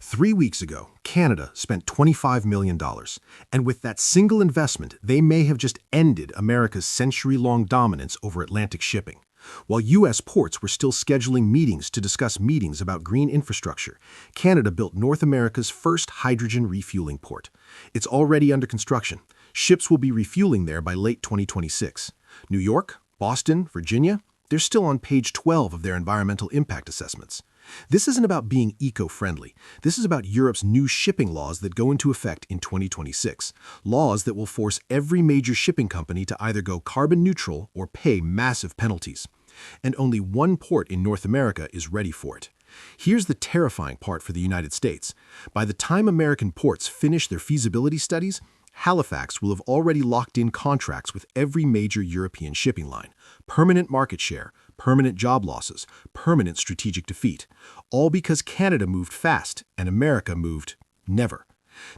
3 weeks ago, Canada spent $25 million, and with that single investment, they may have just ended America's century-long dominance over Atlantic shipping. While U.S. ports were still scheduling meetings to discuss meetings about green infrastructure, Canada built North America's first hydrogen refueling port. It's already under construction. Ships will be refueling there by late 2026. New York, Boston, Virginia, they're still on page 12 of their environmental impact assessments. This isn't about being eco-friendly. This is about Europe's new shipping laws that go into effect in 2026. Laws that will force every major shipping company to either go carbon neutral or pay massive penalties. And only one port in North America is ready for it. Here's the terrifying part for the United States. By the time American ports finish their feasibility studies, Halifax will have already locked in contracts with every major European shipping line. Permanent market share, permanent job losses, permanent strategic defeat. All because Canada moved fast and America moved never.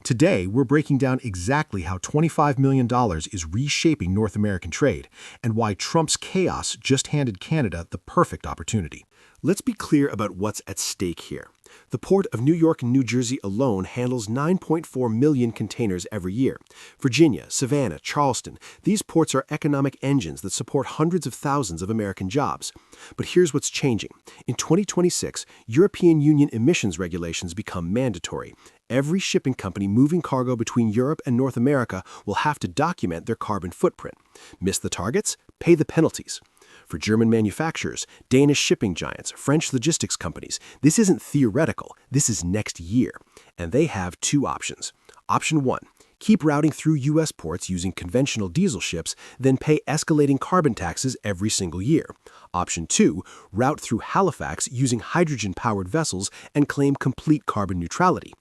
Today, we're breaking down exactly how $25 million is reshaping North American trade and why Trump's chaos just handed Canada the perfect opportunity. Let's be clear about what's at stake here. The Port of New York and New Jersey alone handles 9.4 million containers every year. Virginia, Savannah, Charleston, these ports are economic engines that support hundreds of thousands of American jobs. But here's what's changing. In 2026, European Union emissions regulations become mandatory. Every shipping company moving cargo between Europe and North America will have to document their carbon footprint. Miss the targets? Pay the penalties. For German manufacturers, Danish shipping giants, French logistics companies, this isn't theoretical, this is next year. And they have two options. Option 1, keep routing through U.S. ports using conventional diesel ships, then pay escalating carbon taxes every single year. Option 2, route through Halifax using hydrogen-powered vessels and claim complete carbon neutrality.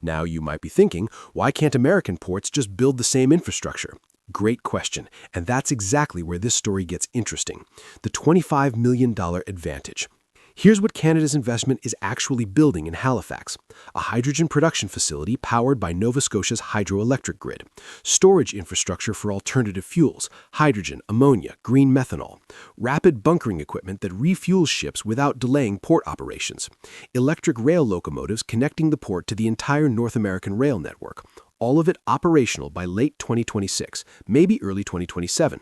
Now you might be thinking, why can't American ports just build the same infrastructure? Great question, and that's exactly where this story gets interesting. The $25 million advantage. Here's what Canada's investment is actually building in Halifax. A hydrogen production facility powered by Nova Scotia's hydroelectric grid. Storage infrastructure for alternative fuels, hydrogen, ammonia, green methanol. Rapid bunkering equipment that refuels ships without delaying port operations. Electric rail locomotives connecting the port to the entire North American rail network. All of it operational by late 2026, maybe early 2027.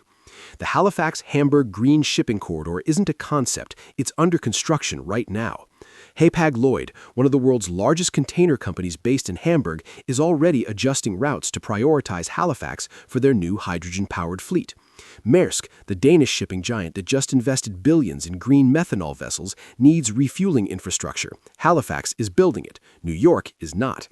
The Halifax-Hamburg Green Shipping Corridor isn't a concept, it's under construction right now. Hapag-Lloyd, one of the world's largest container companies based in Hamburg, is already adjusting routes to prioritize Halifax for their new hydrogen-powered fleet. Maersk, the Danish shipping giant that just invested billions in green methanol vessels, needs refueling infrastructure. Halifax is building it. New York is not.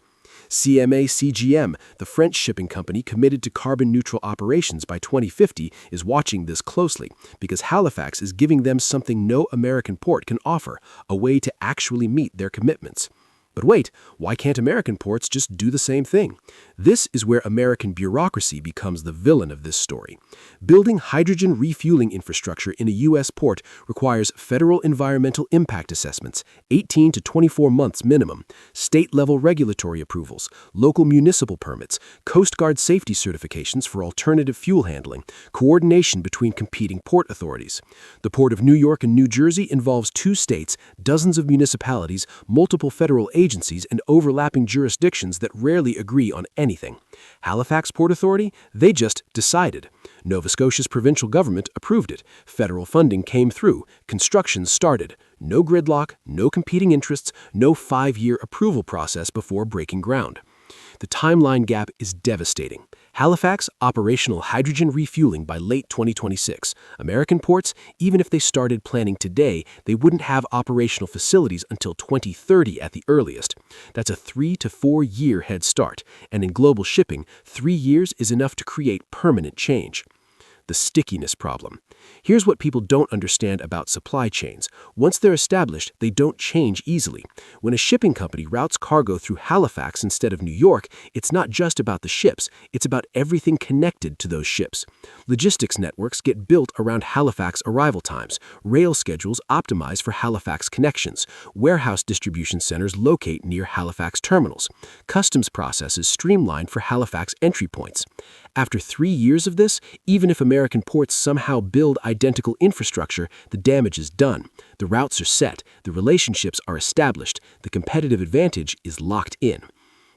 CMA CGM, the French shipping company committed to carbon-neutral operations by 2050, is watching this closely because Halifax is giving them something no American port can offer, a way to actually meet their commitments. But wait, why can't American ports just do the same thing? This is where American bureaucracy becomes the villain of this story. Building hydrogen refueling infrastructure in a U.S. port requires federal environmental impact assessments, 18 to 24 months minimum, state-level regulatory approvals, local municipal permits, Coast Guard safety certifications for alternative fuel handling, coordination between competing port authorities. The Port of New York and New Jersey involves 2 states, dozens of municipalities, multiple federal agencies, and overlapping jurisdictions that rarely agree on anything. Halifax Port Authority? They just decided. Nova Scotia's provincial government approved it. Federal funding came through. Construction started. No gridlock, no competing interests, no 5-year approval process before breaking ground. The timeline gap is devastating. Halifax, operational hydrogen refueling by late 2026. American ports, even if they started planning today, they wouldn't have operational facilities until 2030 at the earliest. That's a 3 to 4 year head start, and in global shipping, 3 years is enough to create permanent change. The stickiness problem. Here's what people don't understand about supply chains. Once they're established, they don't change easily. When a shipping company routes cargo through Halifax instead of New York, it's not just about the ships, it's about everything connected to those ships. Logistics networks get built around Halifax arrival times, rail schedules optimize for Halifax connections, warehouse distribution centers locate near Halifax terminals, customs processes streamlined for Halifax entry points. After 3 years of this, even if American American ports somehow build identical infrastructure, the damage is done. The routes are set, the relationships are established, the competitive advantage is locked in.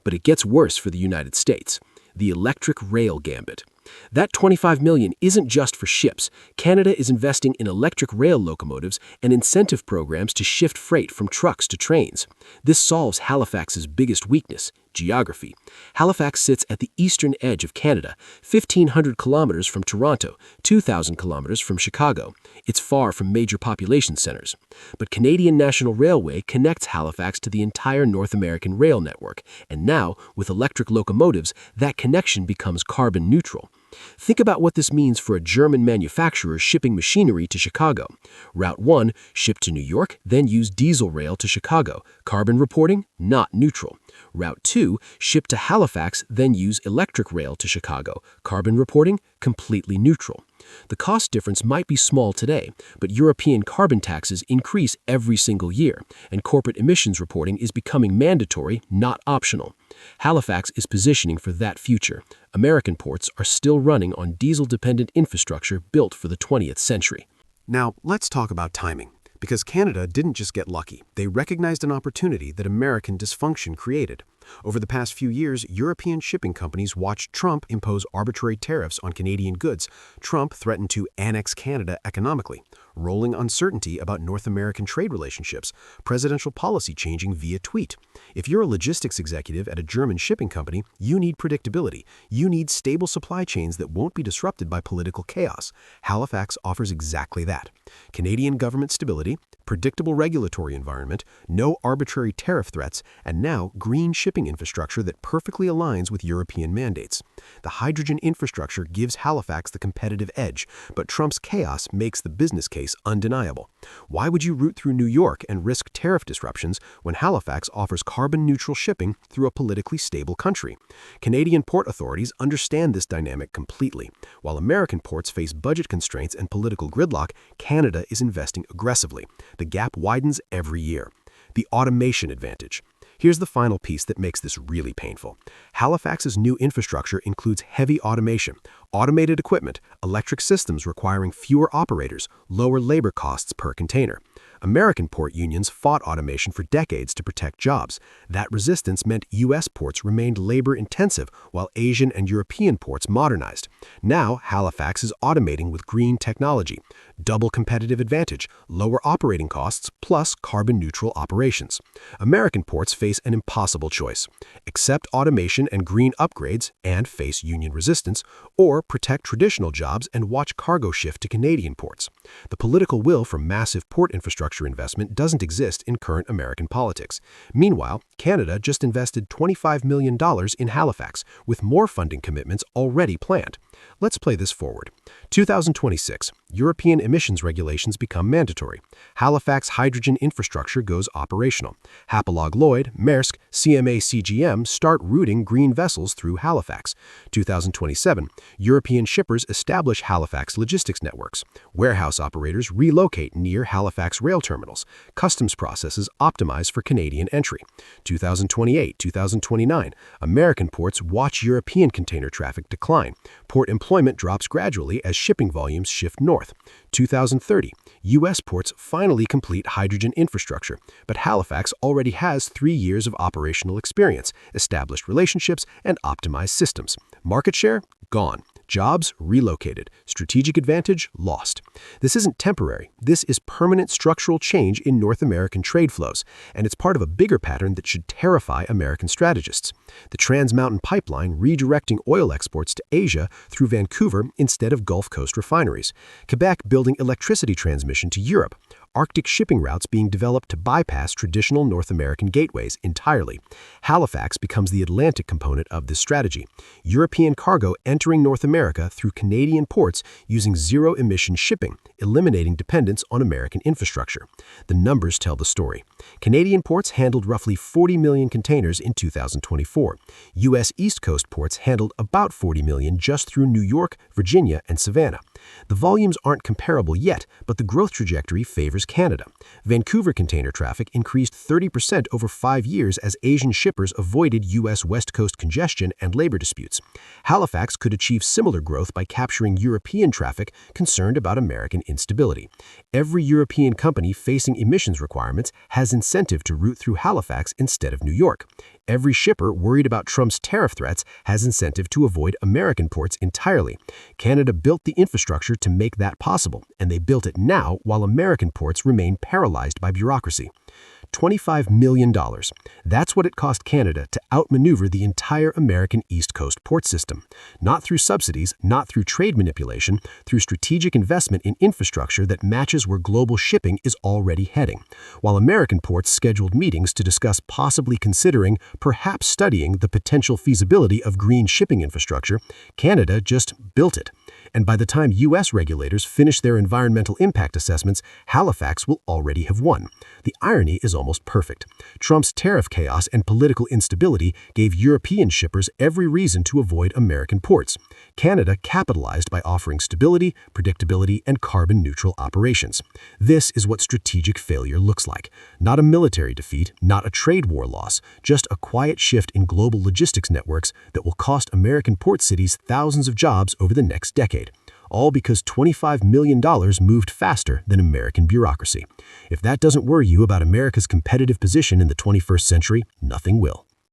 But it gets worse for the United States. The electric rail gambit. That $25 million isn't just for ships. Canada is investing in electric rail locomotives and incentive programs to shift freight from trucks to trains. This solves Halifax's biggest weakness, geography. Halifax sits at the eastern edge of Canada, 1,500 kilometers from Toronto, 2,000 kilometers from Chicago. It's far from major population centers. But Canadian National Railway connects Halifax to the entire North American rail network, and now, with electric locomotives, that connection becomes carbon neutral. Think about what this means for a German manufacturer shipping machinery to Chicago. Route 1, ship to New York, then use diesel rail to Chicago. Carbon reporting, not neutral. Route 2, ship to Halifax, then use electric rail to Chicago. Carbon reporting, completely neutral. The cost difference might be small today, but European carbon taxes increase every single year, and corporate emissions reporting is becoming mandatory, not optional. Halifax is positioning for that future. American ports are still running on diesel-dependent infrastructure built for the 20th century. Now, let's talk about timing. Because Canada didn't just get lucky. They recognized an opportunity that American dysfunction created. Over the past few years, European shipping companies watched Trump impose arbitrary tariffs on Canadian goods. Trump threatened to annex Canada economically, rolling uncertainty about North American trade relationships, presidential policy changing via tweet. If you're a logistics executive at a German shipping company, you need predictability. You need stable supply chains that won't be disrupted by political chaos. Halifax offers exactly that. Canadian government stability, predictable regulatory environment, no arbitrary tariff threats, and now green shipping infrastructure that perfectly aligns with European mandates. The hydrogen infrastructure gives Halifax the competitive edge, but Trump's chaos makes the business case undeniable. Why would you route through New York and risk tariff disruptions when Halifax offers carbon-neutral shipping through a politically stable country? Canadian port authorities understand this dynamic completely. While American ports face budget constraints and political gridlock, Canada is investing aggressively. The gap widens every year. The automation advantage. Here's the final piece that makes this really painful. Halifax's new infrastructure includes heavy automation, automated equipment, electric systems requiring fewer operators, lower labor costs per container. American port unions fought automation for decades to protect jobs. That resistance meant U.S. ports remained labor-intensive while Asian and European ports modernized. Now, Halifax is automating with green technology. Double competitive advantage, lower operating costs, plus carbon-neutral operations. American ports face an impossible choice. Accept automation and green upgrades and face union resistance, or protect traditional jobs and watch cargo shift to Canadian ports. The political will for massive port infrastructure investment doesn't exist in current American politics. Meanwhile, Canada just invested $25 million in Halifax, with more funding commitments already planned. Let's play this forward. 2026, European emissions regulations become mandatory. Halifax hydrogen infrastructure goes operational. Hapag-Lloyd, Maersk, CMA CGM start routing green vessels through Halifax. 2027, European shippers establish Halifax logistics networks. Warehouse operators relocate near Halifax rail terminals. Customs processes optimize for Canadian entry. 2028-2029, American ports watch European container traffic decline. Port employment drops gradually as shipping volumes shift north. 2030, U.S. ports finally complete hydrogen infrastructure, but Halifax already has 3 years of operational experience, established relationships, and optimized systems. Market share? Gone. Jobs relocated. Strategic advantage lost. This isn't temporary. This is permanent structural change in North American trade flows, and it's part of a bigger pattern that should terrify American strategists. The Trans Mountain Pipeline redirecting oil exports to Asia through Vancouver instead of Gulf Coast refineries. Quebec building electricity transmission to Europe. Arctic shipping routes being developed to bypass traditional North American gateways entirely. Halifax becomes the Atlantic component of this strategy. European cargo entering North America through Canadian ports using zero-emission shipping. eliminating dependence on American infrastructure. The numbers tell the story. Canadian ports handled roughly 40 million containers in 2024. U.S. East Coast ports handled about 40 million just through New York, Virginia, and Savannah. The volumes aren't comparable yet, but the growth trajectory favors Canada. Vancouver container traffic increased 30% over 5 years as Asian shippers avoided U.S. West Coast congestion and labor disputes. Halifax could achieve similar growth by capturing European traffic concerned about American instability. Every European company facing emissions requirements has incentive to route through Halifax instead of New York. Every shipper worried about Trump's tariff threats has incentive to avoid American ports entirely. Canada built the infrastructure to make that possible, and they built it now while American ports remain paralyzed by bureaucracy. $25 million. That's what it cost Canada to outmaneuver the entire American East Coast port system. Not through subsidies, not through trade manipulation, through strategic investment in infrastructure that matches where global shipping is already heading. While American ports scheduled meetings to discuss possibly considering, perhaps studying, the potential feasibility of green shipping infrastructure, Canada just built it. And by the time U.S. regulators finish their environmental impact assessments, Halifax will already have won. The irony is almost perfect. Trump's tariff chaos and political instability gave European shippers every reason to avoid American ports. Canada capitalized by offering stability, predictability, and carbon-neutral operations. This is what strategic failure looks like. Not a military defeat, not a trade war loss, just a quiet shift in global logistics networks that will cost American port cities thousands of jobs over the next decade. All because $25 million moved faster than American bureaucracy. If that doesn't worry you about America's competitive position in the 21st century, nothing will.